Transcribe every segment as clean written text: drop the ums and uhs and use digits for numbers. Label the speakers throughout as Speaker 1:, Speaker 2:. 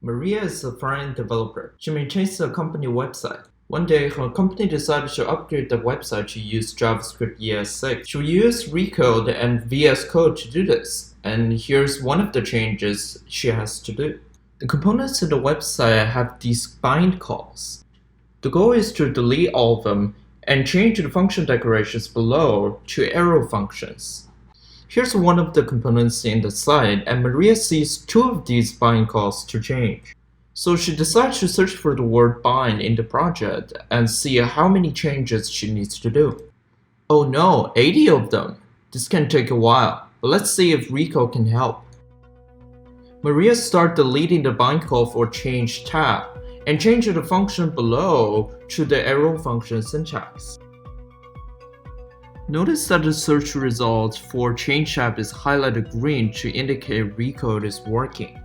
Speaker 1: Maria is a front-end developer. She maintains the company website. One day, her company decided to upgrade the website to use JavaScript ES6. She will use Recode and VS Code to do this, and here's one of the changes she has to do. The components of the website have these bind calls. The goal is to delete all of them and change the function decorations below to arrow functions. Here's one of the components in the site, and Maria sees two of these bind calls to change. So she decides to search for the word bind in the project and see how many changes she needs to do. Oh no, 80 of them! This can take a while, but let's see if Recode can help. Maria starts deleting the bind call for change tab and change the function below to the arrow function syntax. Notice that the search result for change tab is highlighted green to indicate Recode is working.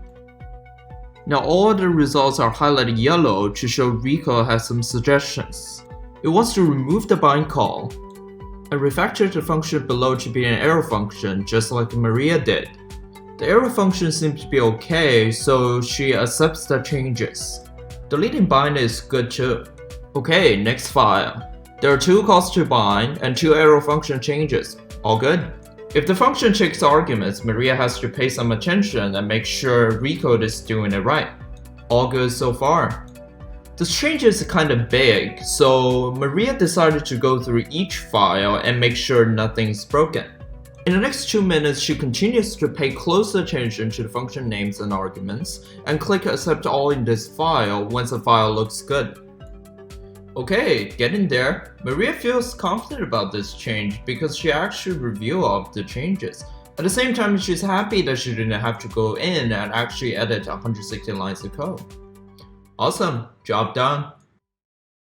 Speaker 1: Now all the results are highlighted yellow to show Recode has some suggestions. It wants to remove the bind call and refactor the function below to be an arrow function, just like Maria did. The arrow function seems to be okay, so she accepts the changes. Deleting bind is good too. Okay, next file. There are two calls to bind and two arrow function changes. All good? If the function takes arguments, Maria has to pay some attention and make sure Recode is doing it right. All good so far. This change is kind of big, so Maria decided to go through each file and make sure nothing's broken. In the next 2 minutes, she continues to pay close attention to the function names and arguments, and click accept all in this file once the file looks good. Okay, getting there. Maria feels confident about this change because she actually reviewed all of the changes. At the same time, she's happy that she didn't have to go in and actually edit 160 lines of code. Awesome, job done.